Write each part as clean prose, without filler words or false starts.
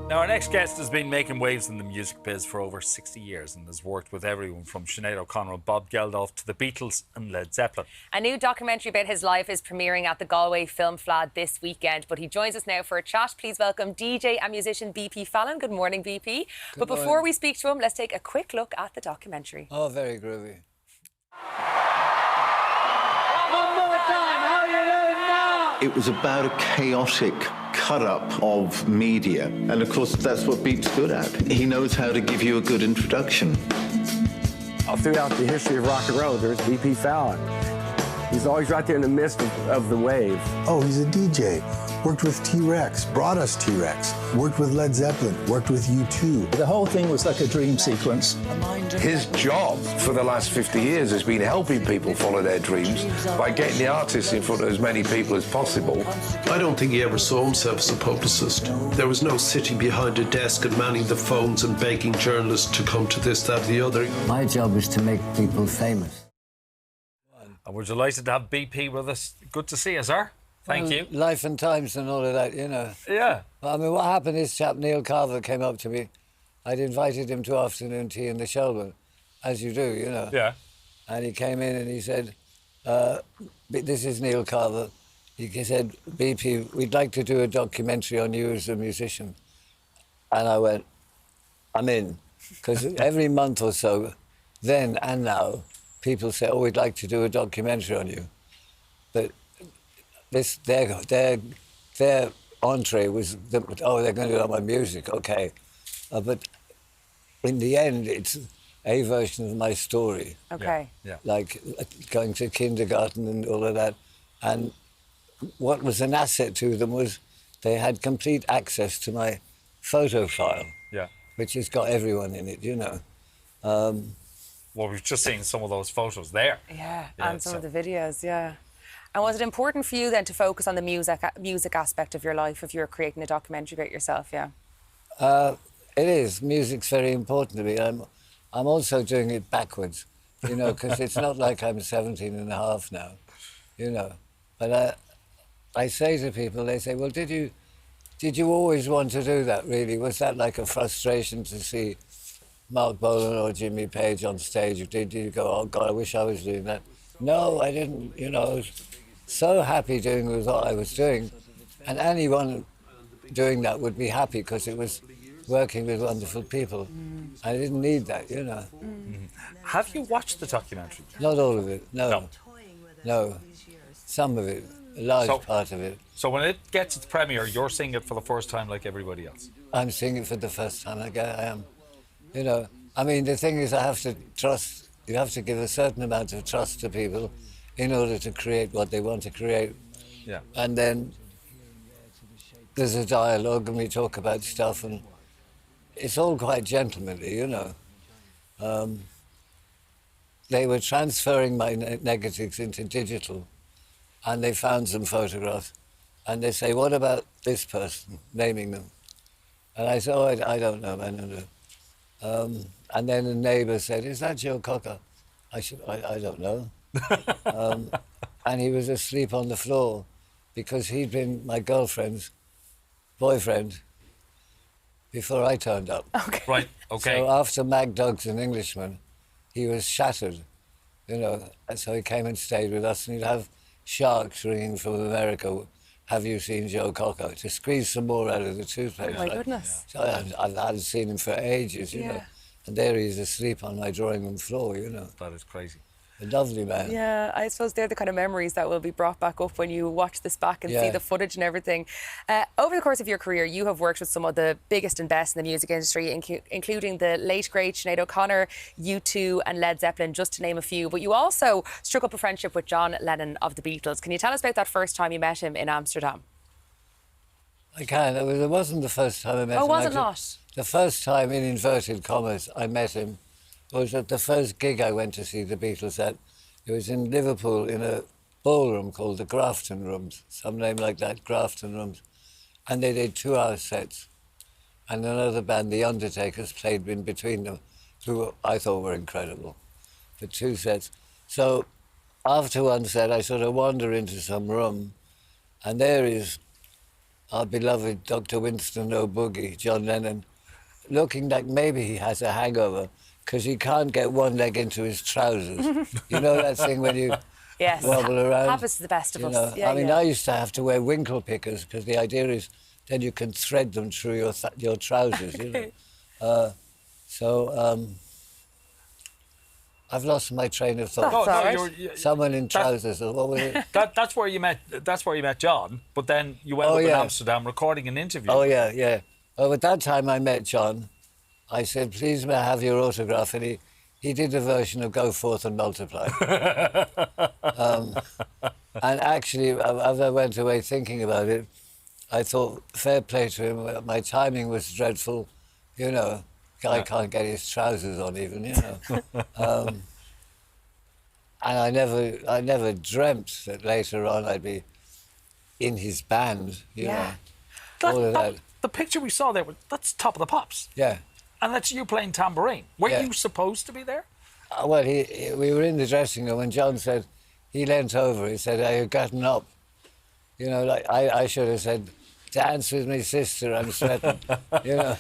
Now, our next guest has been making waves in the music biz for over 60 years and has worked with everyone from Sinead O'Connor and Bob Geldof to the Beatles and Led Zeppelin. A new documentary about his life is premiering at the Galway Film Flad this weekend, but he joins us now for a chat. Please welcome DJ and musician BP Fallon. Good morning, BP. But before we speak to him, let's take a quick look at the documentary. Oh, very groovy. One more time, how you doing now? It was about a chaotic cut-up of media. And of course, that's what Beat's good at. He knows how to give you a good introduction. Throughout the history of rock and roll, there's BP Fallon. He's always right there in the midst of the wave. Oh, he's a DJ. Worked with T-Rex, brought us T-Rex. Worked with Led Zeppelin, worked with U2. The whole thing was like a dream sequence. His job for the last 50 years has been helping people follow their dreams by getting the artists in front of as many people as possible. I don't think he ever saw himself as a publicist. There was no sitting behind a desk and manning the phones and begging journalists to come to this, that, the other. My job is to make people famous. And we're delighted to have BP with us. Good to see you, sir. Thank you. Life and times and all of that, you know. Yeah. I mean, what happened is chap Neil Carver came up to me. I'd invited him to afternoon tea in the Shelburne, as you do, you know. Yeah. And he came in and he said, this is Neil Carver. He said, BP, we'd like to do a documentary on you as a musician. And I went, I'm in. Because every month or so, then and now, people say, oh, we'd like to do a documentary on you. But their entree was, they're going to do it on my music, okay. But in the end, it's a version of my story. Okay. Yeah. Like going to kindergarten and all of that. And what was an asset to them was they had complete access to my photo file, which has got everyone in it, you know. Well, we've just seen some of those photos there. Yeah, and some of the videos, yeah. And was it important for you then to focus on the music aspect of your life if you're creating a documentary about yourself, yeah? It is. Music's very important to me. I'm also doing it backwards, you know, because it's not like I'm 17 and a half now, you know. But I say to people, they say, well, did you always want to do that, really? Was that like a frustration to see Mark Bolan or Jimmy Page on stage? Did you go, oh, God, I wish I was doing that? No, I didn't, you know. I was so happy doing with what I was doing. And anyone doing that would be happy because it was working with wonderful people. I didn't need that, you know. Have you watched the documentary? Not all of it, no. No. Some of it, a large part of it. So when it gets its premiere, you're seeing it for the first time like everybody else? I'm seeing it for the first time, I am. You know, I mean, the thing is I have to trust. You have to give a certain amount of trust to people in order to create what they want to create. Yeah. And then there's a dialogue and we talk about stuff and it's all quite gentlemanly, you know. They were transferring my negatives into digital and they found some photographs and they say, what about this person, naming them? And I said, oh, I don't know, man. And then a neighbour said, is that Joe Cocker? I said, I don't know. And he was asleep on the floor because he'd been my girlfriend's boyfriend before I turned up. Okay. Right, okay. So after Mag Doug's an Englishman, he was shattered, you know, and so he came and stayed with us and he'd have sharks ringing from America. Have you seen Joe Cocker? To squeeze some more out of the toothpaste. Oh, my goodness. So I hadn't seen him for ages, you know. And there he is asleep on my drawing room floor, you know. That is crazy. A lovely man. Yeah, I suppose they're the kind of memories that will be brought back up when you watch this back and see the footage and everything. Over the course of your career, you have worked with some of the biggest and best in the music industry, including the late, great Sinead O'Connor, U2 and Led Zeppelin, just to name a few. But you also struck up a friendship with John Lennon of the Beatles. Can you tell us about that first time you met him in Amsterdam? I can. It wasn't the first time I met him. Oh, was it not? The first time, in inverted commas, I met him was at the first gig I went to see the Beatles at. It was in Liverpool in a ballroom called the Grafton Rooms, some name like that, Grafton Rooms. And they did 2-hour sets. And another band, The Undertakers, played in between them, who I thought were incredible, for 2 sets. So after one set, I sort of wander into some room, and there is our beloved Dr. Winston O'Boogie, John Lennon, looking like maybe he has a hangover because he can't get one leg into his trousers. You know that thing when you Yes, wobble around? happens to the best of You us. know? Yeah, I mean, yeah. I used to have to wear winkle pickers because the idea is then you can thread them through your trousers, you know. I've lost my train of thought. That's all right. Someone in trousers. What was it? That's where you met. That's where you met John. But then you went up in Amsterdam recording an interview. Oh yeah, yeah. Well, at that time I met John. I said, "Please, may I have your autograph?" And he did a version of "Go Forth and Multiply." And actually, as I went away thinking about it, I thought, fair play to him. My timing was dreadful, you know. Guy can't get his trousers on even, you know. And I never dreamt that later on I'd be in his band, you know. All of that. The picture we saw there, that's Top of the Pops. Yeah. And that's you playing tambourine. Were you supposed to be there? Well, we were in the dressing room and John said, he leant over, he said, "Are you getting up?" You know, like I should have said, "Dance with me, sister, I'm sweating," you know.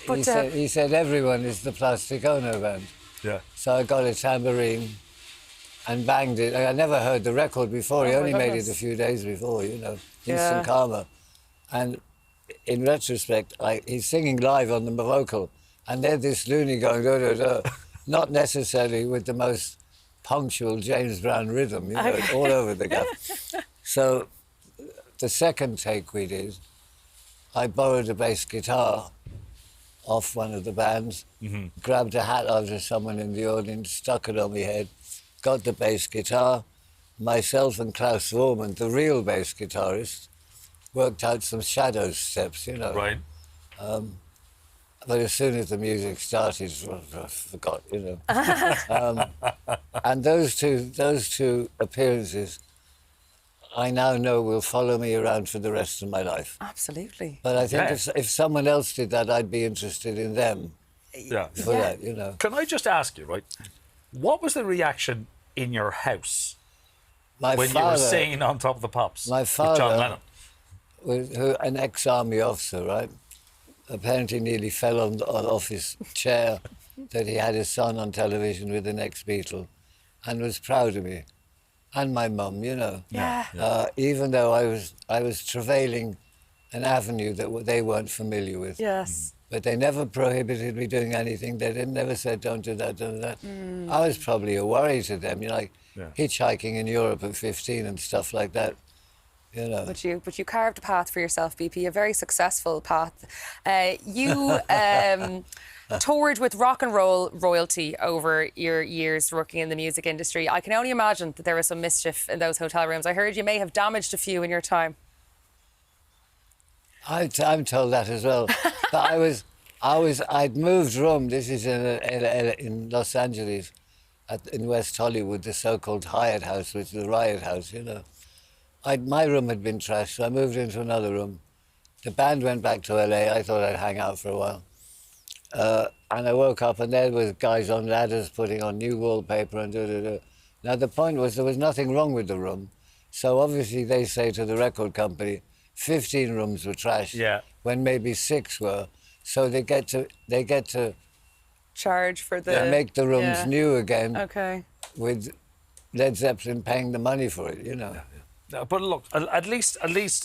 He said, "Everyone is the Plastic Ono Band." Yeah. So I got a tambourine and banged it. I never heard the record before. He only made it a few days before, you know, Instant Karma. And in retrospect, he's singing live on the vocal, and there's this loony going, da, da, da, not necessarily with the most punctual James Brown rhythm, you know, all over the gap. So the second take we did, I borrowed a bass guitar off one of the bands, grabbed a hat out of someone in the audience, stuck it on my head, got the bass guitar. Myself and Klaus Vormann, the real bass guitarist, worked out some shadow steps, you know. Right. But as soon as the music started, I forgot, you know. And those two appearances, I now know will follow me around for the rest of my life. Absolutely. But I think if someone else did that, I'd be interested in them for that, you know. Can I just ask you, right, what was the reaction in your house when you were singing on Top of the Pops my with father, John Lennon? An ex-army officer, right? Apparently nearly fell off his chair that he had his son on television with an ex-Beatle and was proud of me. And my mum, you know. Yeah. Even though I was travailing an avenue that they weren't familiar with. Yes. But they never prohibited me doing anything. They never said, "Don't do that, don't do that." I was probably a worry to them, you know, like hitchhiking in Europe at 15 and stuff like that. You know. But you carved a path for yourself, BP, a very successful path. You toured with rock and roll royalty over your years working in the music industry. I can only imagine that there was some mischief in those hotel rooms. I heard you may have damaged a few in your time. I'm told that as well. But I'd moved room. This is in Los Angeles, in West Hollywood, the so-called Hyatt House, which is the Riot House, you know. My room had been trashed, so I moved into another room. The band went back to LA. I thought I'd hang out for a while. And I woke up and there was guys on ladders putting on new wallpaper and da-da-da. Now, the point was there was nothing wrong with the room. So obviously they say to the record company, 15 rooms were trashed when maybe 6 were. So they get to charge for the... make the rooms new again. Okay. With Led Zeppelin paying the money for it, you know. But look, at least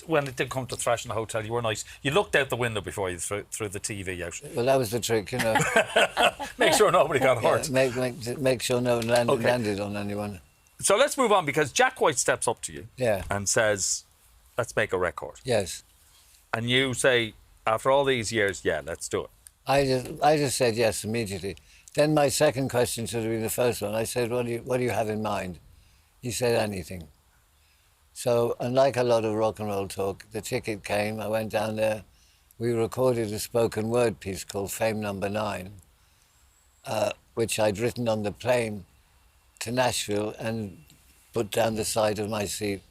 when it did come to thrash in the hotel, you were nice. You looked out the window before you threw the TV out. Well, that was the trick, you know. Make sure nobody got hurt. Make sure no one landed on anyone. So let's move on, because Jack White steps up to you and says, "Let's make a record." Yes. And you say, after all these years, "Yeah, let's do it." I just said yes immediately. Then my second question should have been the first one. I said, what do you have in mind? He said, "Anything." So, unlike a lot of rock and roll talk, the ticket came, I went down there, we recorded a spoken word piece called Fame Number 9, which I'd written on the plane to Nashville and put down the side of my seat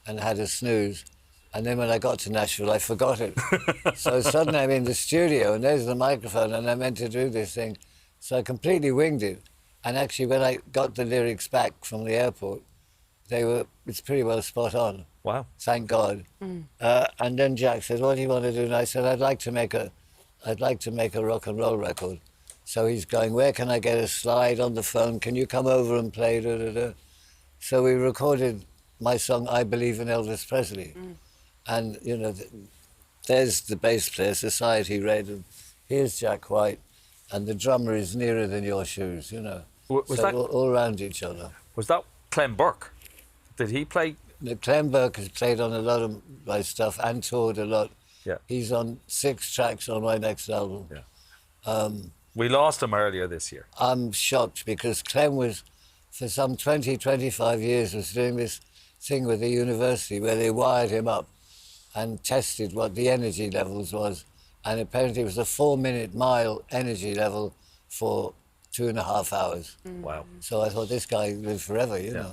and had a snooze. And then when I got to Nashville, I forgot it. So suddenly I'm in the studio and there's the microphone and I meant to do this thing. So I completely winged it. And actually, when I got the lyrics back from the airport, it's pretty well spot on. Wow. Thank God. And then Jack said, "What do you want to do?" And I said, I'd like to make a rock and roll record." So he's going, "Where can I get a slide on the phone? Can you come over and play?" Da, da, da. So we recorded my song, "I Believe in Elvis Presley." And, you know, there's the bass player, Society Red, and here's Jack White, and the drummer is nearer than your shoes, you know. Was so that all around each other. Was that Clem Burke? Did he play? Clem Burke has played on a lot of my stuff and toured a lot. Yeah. He's on 6 tracks on my next album. Yeah. We lost him earlier this year. I'm shocked because Clem was, for some 20, 25 years, was doing this thing with the university where they wired him up and tested what the energy levels was. And apparently it was a 4-minute mile energy level for 2.5 hours. Wow. So I thought, this guy lives forever, you know.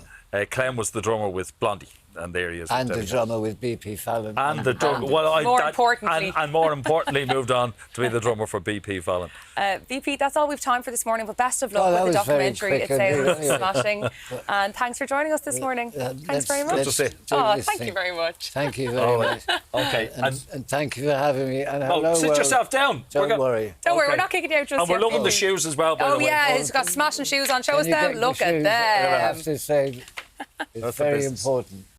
Clem was the drummer with Blondie, and there he is. And the drummer with BP Fallon. And the drummer, more importantly, moved on to be the drummer for BP Fallon. BP, that's all we've time for this morning, but best of luck with the documentary. It sounds smashing. And thanks for joining us this morning. Thanks very much. Thank you very much. Thank you very much. Okay. And thank you for having me. And hello, sit yourself down. Don't worry. Don't worry, we're not kicking you out just yet. And we're loving the shoes as well, by the way. Oh, yeah, he's got smashing shoes on. Show us them. Look at them. I have to say, it's very important.